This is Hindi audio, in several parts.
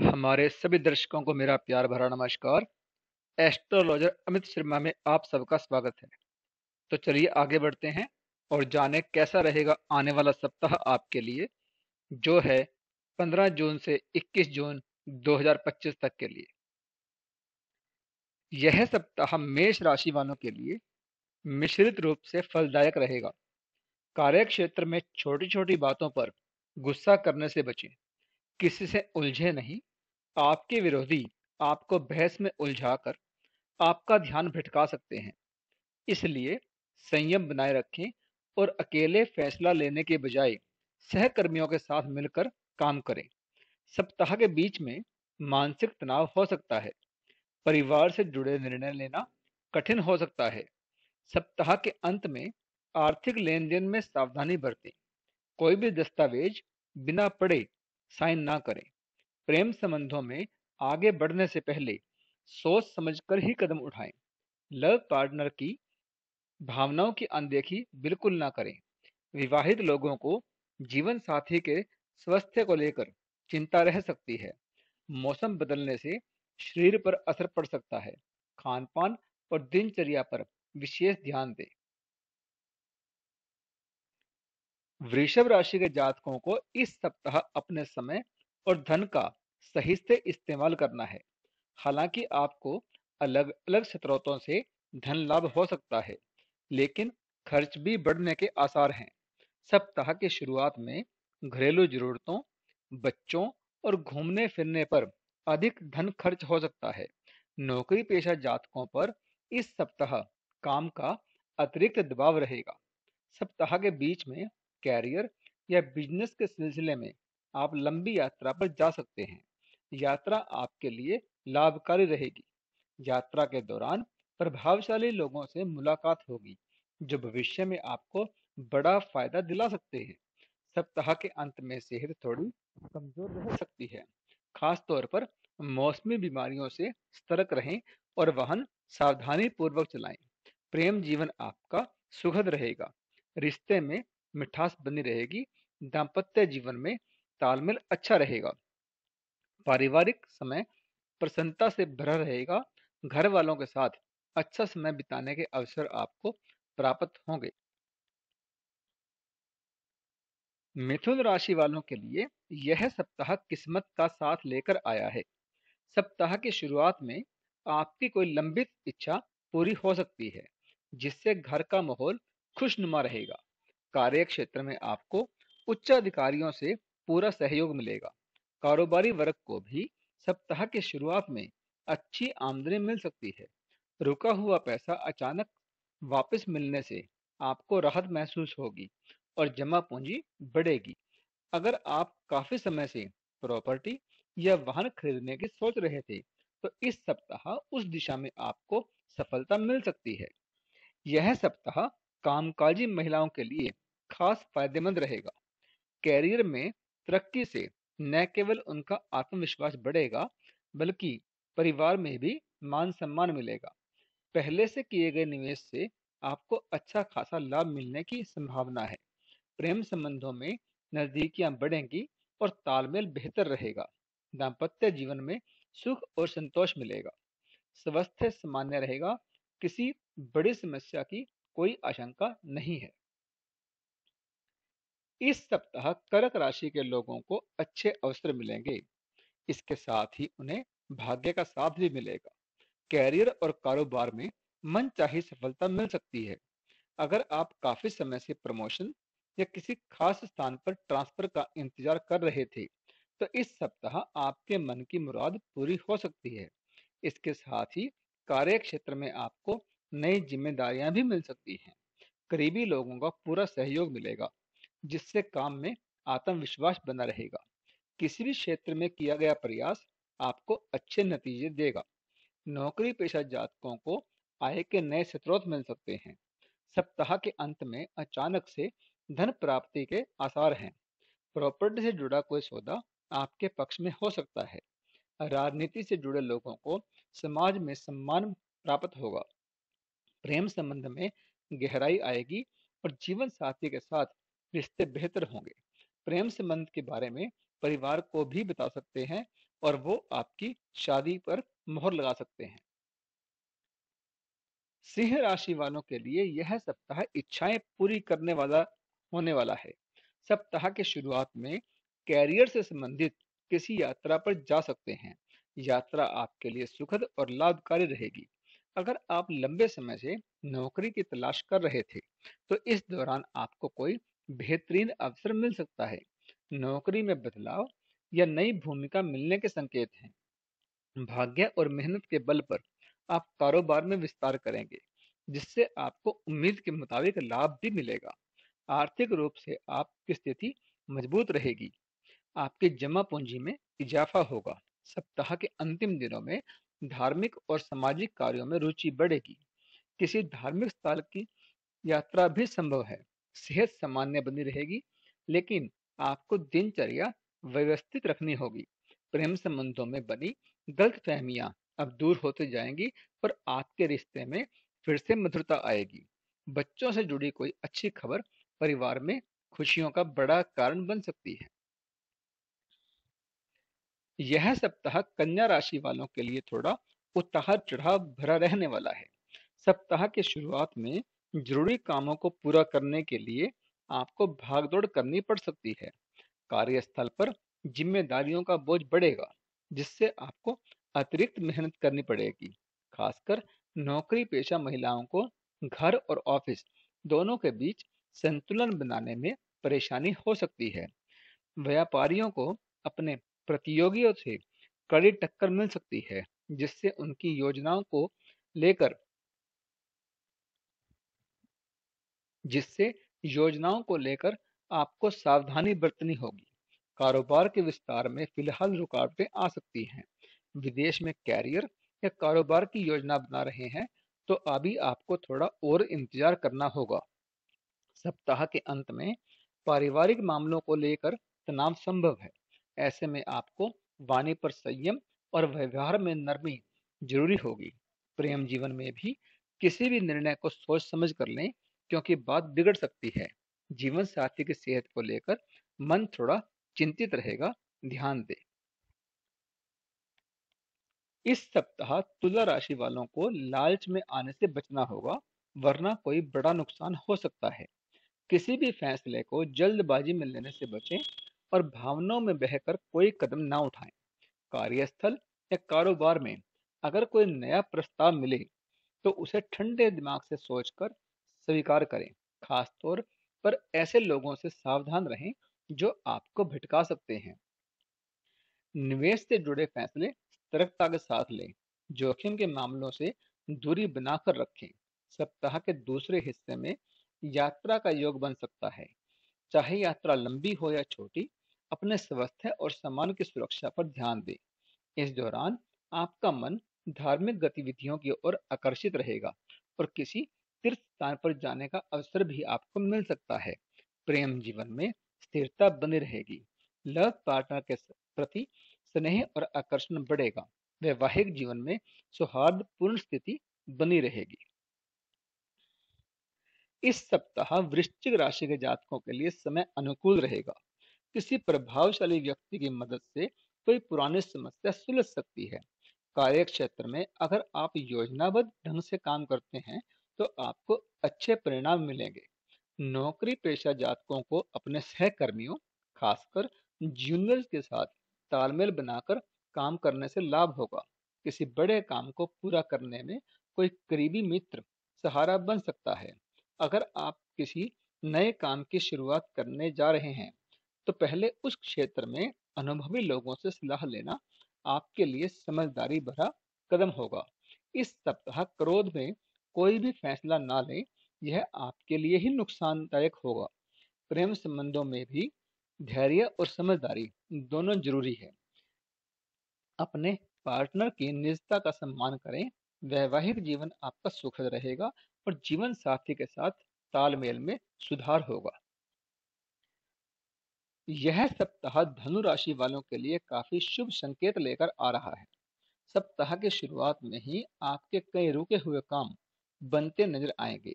हमारे सभी दर्शकों को मेरा प्यार भरा नमस्कार। एस्ट्रोलॉजर अमित शर्मा में आप सबका स्वागत है। तो चलिए आगे बढ़ते हैं और जाने कैसा रहेगा आने वाला सप्ताह आपके लिए, जो है 15 जून से 21 जून 2025 तक के लिए। यह सप्ताह मेष राशि वालों के लिए मिश्रित रूप से फलदायक रहेगा। कार्य क्षेत्र में छोटी छोटी बातों पर गुस्सा करने से बचें। किसी से उलझे नहीं। आपके विरोधी आपको बहस में उलझाकर आपका ध्यान भटका सकते हैं। इसलिए संयम बनाए रखें और अकेले फैसला लेने के बजाय सहकर्मियों के साथ मिलकर काम करें। सप्ताह के बीच में मानसिक तनाव हो सकता है। परिवार से जुड़े निर्णय लेना कठिन हो सकता है। सप्ताह के अंत में आर्थिक लेन देन में सावधानी बरतें। कोई भी दस्तावेज बिना पढ़े साइन ना करें। प्रेम संबंधों में आगे बढ़ने से पहले सोच समझकर ही कदम उठाएं। लव पार्टनर की भावनाओं की अनदेखी बिल्कुल ना करें। विवाहित लोगों को जीवन साथी के स्वास्थ्य को लेकर चिंता रह सकती है। मौसम बदलने से शरीर पर असर पड़ सकता है। खान पान और दिनचर्या पर विशेष ध्यान दें। वृषभ राशि के जातकों को इस सप्ताह अपने समय और धन का सही से इस्तेमाल करना है। हालांकि आपको अलग अलग स्रोतों से धन लाभ हो सकता है, लेकिन खर्च भी बढ़ने के आसार हैं। सप्ताह की शुरुआत में घरेलू जरूरतों, बच्चों और घूमने फिरने पर अधिक धन खर्च हो सकता है। नौकरी पेशा जातकों पर इस सप्ताह काम का अतिरिक्त दबाव रहेगा। सप्ताह के बीच में कैरियर या बिजनेस के सिलसिले में आप लंबी यात्रा पर जा सकते हैं। यात्रा आपके लिए लाभकारी रहेगी। यात्रा के दौरान प्रभावशाली लोगों से मुलाकात होगी, जो भविष्य में आपको बड़ा फायदा दिला सकते हैं। सप्ताह के अंत में सेहत थोड़ी कमजोर रह सकती है। खास तौर पर मौसमी बीमारियों से सतर्क रहें और वाहन सावधानी पूर्वक चलाएं। प्रेम जीवन आपका सुखद रहेगा। रिश्ते में मिठास बनी रहेगी। दाम्पत्य जीवन में तालमेल अच्छा रहेगा। पारिवारिक समय प्रसन्नता से भरा रहेगा। घर वालों के साथ अच्छा समय बिताने के अवसर आपको प्राप्त होंगे। मिथुन राशि वालों के लिए यह सप्ताह किस्मत का साथ लेकर आया है। सप्ताह की शुरुआत में आपकी कोई लंबित इच्छा पूरी हो सकती है, जिससे घर का माहौल खुशनुमा रहेगा। कार्य क्षेत्र में आपको उच्च अधिकारियों से पूरा सहयोग मिलेगा। कारोबारी वर्ग को भी सप्ताह की शुरुआत में अच्छी आमदनी मिल सकती है। रुका हुआ पैसा अचानक वापस मिलने से आपको राहत महसूस होगी और जमा पूंजी बढ़ेगी। अगर आप काफी समय से प्रॉपर्टी या वाहन खरीदने की सोच रहे थे, तो इस सप्ताह उस दिशा में आपको सफलता मिल सकती है। यह सप्ताह कामकाजी महिलाओं के लिए खास फायदेमंद रहेगा। कैरियर में तरक्की से न केवल उनका आत्मविश्वास बढ़ेगा, बल्कि परिवार में भी मान सम्मान मिलेगा। पहले से किए गए निवेश से आपको अच्छा खासा लाभ मिलने की संभावना है। प्रेम संबंधों में नजदीकियां बढ़ेंगी और तालमेल बेहतर रहेगा। दाम्पत्य जीवन में सुख और संतोष मिलेगा। स्वास्थ्य सामान्य रहेगा। किसी बड़ी समस्या की कोई आशंका नहीं है। इस सप्ताह कर्क राशि के लोगों को अच्छे अवसर मिलेंगे। इसके साथ ही उन्हें भाग्य का साथ भी मिलेगा। कैरियर और कारोबार में मनचाही सफलता मिल सकती है। अगर आप काफी समय से प्रमोशन या किसी खास स्थान पर ट्रांसफर का इंतजार कर रहे थे, तो इस सप्ताह आपके मन की मुराद पूरी हो सकती है। इसके साथ ही कार्य क्षेत्र में आपको नई जिम्मेदारियां भी मिल सकती हैं। करीबी लोगों का पूरा सहयोग मिलेगा, जिससे काम में आत्मविश्वास बना रहेगा। किसी भी क्षेत्र में किया गया प्रयास आपको अच्छे नतीजे देगा। नौकरी पेशा जातकों को आय के नए स्रोत मिल सकते हैं। सप्ताह के अंत में अचानक से धन प्राप्ति के आसार हैं। प्रॉपर्टी से जुड़ा कोई सौदा आपके पक्ष में हो सकता है। राजनीति से जुड़े लोगों को समाज में सम्मान प्राप्त होगा। प्रेम संबंध में गहराई आएगी और जीवन साथी के साथ रिश्ते बेहतर होंगे। प्रेम संबंध के बारे में परिवार को भी बता सकते हैं और वो आपकी शादी पर मोहर लगा सकते हैं। सिंह राशि वालों के लिए यह सप्ताह इच्छाएं पूरी करने वाला होने वाला है। सप्ताह के शुरुआत में कैरियर से संबंधित किसी यात्रा पर जा सकते हैं। यात्रा आपके लिए सुखद और लाभकारी रहेगी। अगर आप लंबे समय से नौकरी की तलाश कर रहे थे, तो इस दौरान आपको कोई बेहतरीन अवसर मिल सकता है। नौकरी में बदलाव या नई भूमिका मिलने के संकेत हैं। भाग्य और मेहनत के बल पर आप कारोबार में विस्तार करेंगे, जिससे आपको उम्मीद के मुताबिक लाभ भी मिलेगा। आर्थिक रूप से आपकी स्थिति मजबूत रहेगी। आपकी जमा पूंजी में इजाफा होगा। सप्ताह के अंतिम दिनों में धार्मिक और सामाजिक कार्यों में रुचि बढ़ेगी। किसी धार्मिक स्थल की यात्रा भी संभव है। सेहत सामान्य बनी रहेगी, लेकिन आपको दिनचर्या व्यवस्थित रखनी होगी। प्रेम संबंधों में बनी गलतफहमियां अब दूर होते जाएंगी और आपके रिश्ते में फिर से मधुरता आएगी। बच्चों से जुड़ी कोई अच्छी खबर परिवार में खुशियों का बड़ा कारण बन सकती है। यह सप्ताह कन्या राशि वालों के लिए थोड़ा उतार चढ़ाव भरा रहने वाला है। सप्ताह के शुरुआत में जरूरी कामों को पूरा करने के लिए आपको भागदौड़ करनी पड़ सकती है। कार्यस्थल पर जिम्मेदारियों का बोझ बढ़ेगा, जिससे आपको अतिरिक्त मेहनत करनी पड़ेगी। खासकर नौकरी पेशा महिलाओं को घर और ऑफिस दोनों के बीच संतुलन बनाने में परेशानी हो सकती है। व्यापारियों को अपने प्रतियोगियों से कड़ी टक्कर मिल सकती है, जिससे उनकी लेकर योजनाओं को लेकर आपको सावधानी बरतनी होगी। कारोबार के विस्तार में फिलहाल रुकावटें आ सकती हैं। विदेश में कैरियर या कारोबार की योजना बना रहे हैं, तो अभी आपको थोड़ा और इंतजार करना होगा। सप्ताह के अंत में पारिवारिक मामलों को लेकर तनाव संभव है। ऐसे में आपको वाणी पर संयम और व्यवहार में नरमी जरूरी होगी। प्रेम जीवन में भी किसी भी निर्णय को सोच समझ कर लें, क्योंकि बात बिगड़ सकती है। जीवन साथी की सेहत को लेकर मन थोड़ा चिंतित रहेगा, ध्यान दें। इस सप्ताह तुला राशि वालों को लालच में आने से बचना होगा, वरना कोई बड़ा नुकसान हो सकता है। किसी भी फैसले को जल्दबाजी में लेने से बचें और भावनाओं में बहकर कोई कदम ना उठाएं। कार्यस्थल या कारोबार में अगर कोई नया प्रस्ताव मिले, तो उसे ठंडे दिमाग से सोचकर स्वीकार करें। खासतौर पर ऐसे लोगों से सावधान रहें जो आपको भटका सकते हैं। निवेश से जुड़े फैसले सतर्कता के साथ लें। जोखिम के मामलों से दूरी बनाकर रखें। सप्ताह के दूसरे हिस्से में यात्रा का योग बन सकता है। चाहे यात्रा लंबी हो या छोटी, अपने स्वास्थ्य और सामान की सुरक्षा पर ध्यान दें। इस दौरान आपका मन धार्मिक गतिविधियों की ओर आकर्षित रहेगा और किसी तीर्थ स्थान पर जाने का अवसर भी आपको मिल सकता है। प्रेम जीवन में स्थिरता बनी रहेगी। लव पार्टनर के प्रति स्नेह और आकर्षण बढ़ेगा। वैवाहिक जीवन में सौहार्दपूर्ण स्थिति बनी रहेगी। इस सप्ताह वृश्चिक राशि के जातकों के लिए समय अनुकूल रहेगा। किसी प्रभावशाली व्यक्ति की मदद से कोई पुरानी समस्या सुलझ सकती है। कार्य क्षेत्र में अगर आप योजनाबद्ध ढंग से काम करते हैं, तो आपको अच्छे परिणाम मिलेंगे। नौकरी पेशा जातकों को अपने सहकर्मियों, खासकर जूनियर्स के साथ तालमेल बनाकर काम करने से लाभ होगा। किसी बड़े काम को पूरा करने में कोई करीबी मित्र सहारा बन सकता है। अगर आप किसी नए काम की शुरुआत करने जा रहे हैं, तो पहले उस क्षेत्र में अनुभवी लोगों से सलाह लेना आपके लिए समझदारी भरा कदम होगा। इस सप्ताह क्रोध में कोई भी फैसला ना लें, यह आपके लिए ही नुकसानदायक होगा। प्रेम संबंधों में भी धैर्य और समझदारी दोनों जरूरी है। अपने पार्टनर की निजता का सम्मान करें। वैवाहिक जीवन आपका सुखद रहेगा और जीवन साथी के साथ तालमेल में सुधार होगा। यह सप्ताह धनु राशि वालों के लिए काफी शुभ संकेत लेकर आ रहा है। सप्ताह के शुरुआत में ही आपके कई रुके हुए काम बनते नजर आएंगे,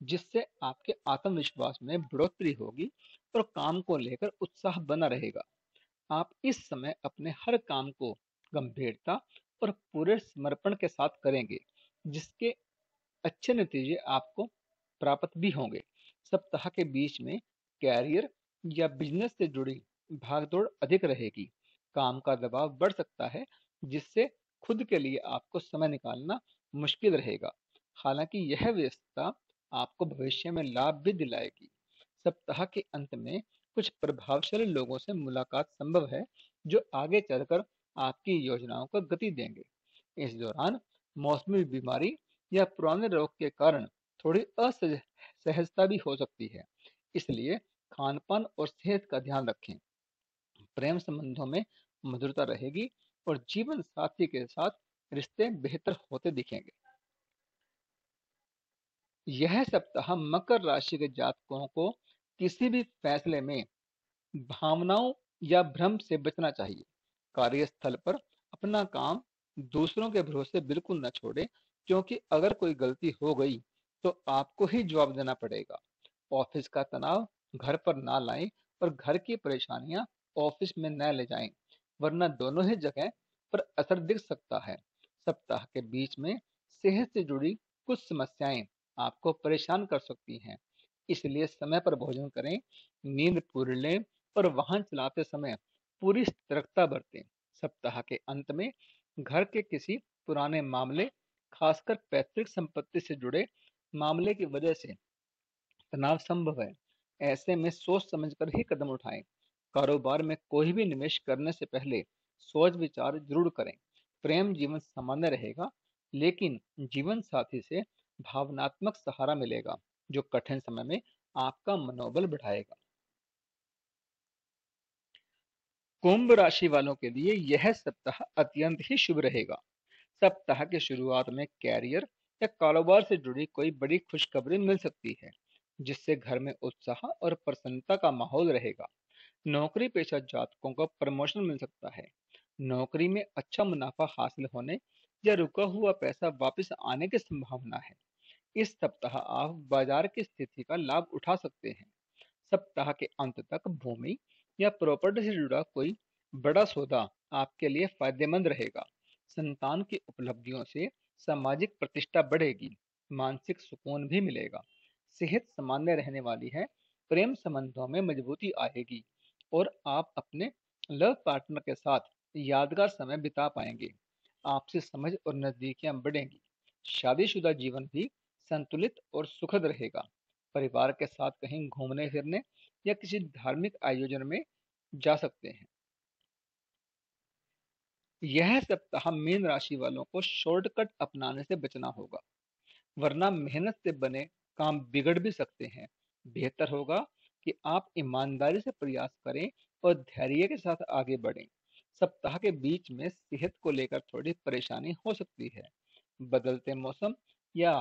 जिससे आपके आत्मविश्वास में बढ़ोतरी होगी और काम को लेकर उत्साह बना रहेगा। आप इस समय अपने हर काम को गंभीरता और पूरे समर्पण के साथ करेंगे, जिसके अच्छे नतीजे आपको प्राप्त भी होंगे। सप्ताह के बीच में कैरियर या बिजनेस से जुड़ी भागदौड़ अधिक रहेगी। काम का दबाव बढ़ सकता है, जिससे खुद के लिए आपको समय निकालना मुश्किल रहेगा। हालांकि यह व्यस्तता आपको भविष्य में लाभ भी दिलाएगी। सप्ताह के अंत में कुछ प्रभावशाली लोगों से मुलाकात संभव है, जो आगे चलकर आपकी योजनाओं को गति देंगे। इस दौरान मौसमी बीमारी या पुराने रोग के कारण थोड़ी असहजता भी हो सकती है, इसलिए खान पान और सेहत का ध्यान रखें। प्रेम संबंधों में मधुरता रहेगी और जीवन साथी के साथ रिश्ते बेहतर होते दिखेंगे। यह सप्ताह मकर राशि के जातकों को किसी भी फैसले में भावनाओं या भ्रम से बचना चाहिए। कार्यस्थल पर अपना काम दूसरों के भरोसे बिल्कुल न छोड़ें, क्योंकि अगर कोई गलती हो गई तो आपको ही जवाब देना पड़ेगा। ऑफिस का तनाव घर पर ना लाएं और घर की परेशानियां ऑफिस में न ले जाएं, वरना दोनों ही जगह पर असर दिख सकता है। सप्ताह के बीच में सेहत से जुड़ी कुछ समस्याएं आपको परेशान कर सकती हैं, इसलिए समय पर भोजन करें, नींद पूरी लें और वाहन चलाते समय पूरी सतर्कता बरतें। सप्ताह के अंत में घर के किसी पुराने मामले, खासकर पैतृक संपत्ति से जुड़े मामले की वजह से तनाव संभव है। ऐसे में सोच समझकर ही कदम उठाएं। कारोबार में कोई भी निवेश करने से पहले सोच विचार जरूर करें। प्रेम जीवन सामान्य रहेगा, लेकिन जीवन साथी से भावनात्मक सहारा मिलेगा, जो कठिन समय में आपका मनोबल बढ़ाएगा। कुंभ राशि वालों के लिए यह सप्ताह अत्यंत ही शुभ रहेगा। सप्ताह की शुरुआत में कैरियर या कारोबार से जुड़ी कोई बड़ी खुशखबरी मिल सकती है, जिससे घर में उत्साह और प्रसन्नता का माहौल रहेगा। नौकरी पेशा जातकों को प्रमोशन मिल सकता है। नौकरी में अच्छा मुनाफा हासिल होने या रुका हुआ पैसा वापस आने की संभावना है। इस सप्ताह आप बाजार की स्थिति का लाभ उठा सकते हैं। सप्ताह के अंत तक भूमि या प्रॉपर्टी से जुड़ा कोई बड़ा सौदा आपके लिए फायदेमंद रहेगा। संतान की उपलब्धियों से सामाजिक प्रतिष्ठा बढ़ेगी, मानसिक सुकून भी मिलेगा। सेहत सामान्य रहने वाली है, प्रेम संबंधों में मजबूती आएगी और आप अपने लव पार्टनर के साथ यादगार समय बिता पाएंगे। आपसी समझ और नजदीकियां बढ़ेंगी। शादीशुदा जीवन भी संतुलित और सुखद रहेगा। परिवार के साथ कहीं घूमने फिरने या किसी धार्मिक आयोजन में जा सकते हैं। यह सप्ताह मीन राशि वालों को शॉर्टकट अपनाने से बचना होगा, वरना मेहनत से बने काम बिगड़ भी सकते हैं। बेहतर होगा कि आप ईमानदारी से प्रयास करें और धैर्य के साथ आगे बढ़ें। सप्ताह के बीच में सेहत को लेकर थोड़ी परेशानी हो सकती है। बदलते मौसम या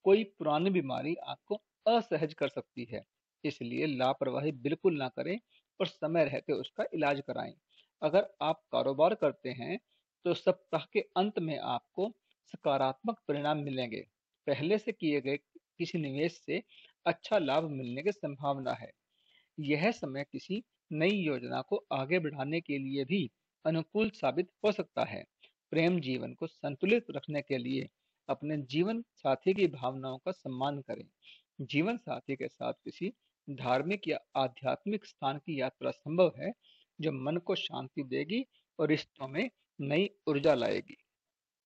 कोई पुरानी बीमारी आपको असहज कर सकती है, इसलिए लापरवाही बिल्कुल ना करें और समय रहते उसका इलाज कराएं। अगर आप कारोबार करते हैं तो सप्ताह के अंत में आपको सकारात्मक परिणाम मिलेंगे। पहले से किए गए किसी निवेश से अच्छा लाभ मिलने की संभावना है। यह समय किसी नई योजना को आगे बढ़ाने के लिए भी अनुकूल साबित हो सकता है। प्रेम जीवन को संतुलित रखने के लिए अपने जीवन साथी की भावनाओं का सम्मान करें। जीवन साथी के साथ किसी धार्मिक या आध्यात्मिक स्थान की यात्रा संभव है, जो मन को शांति देगी और रिश्तों में नई ऊर्जा लाएगी।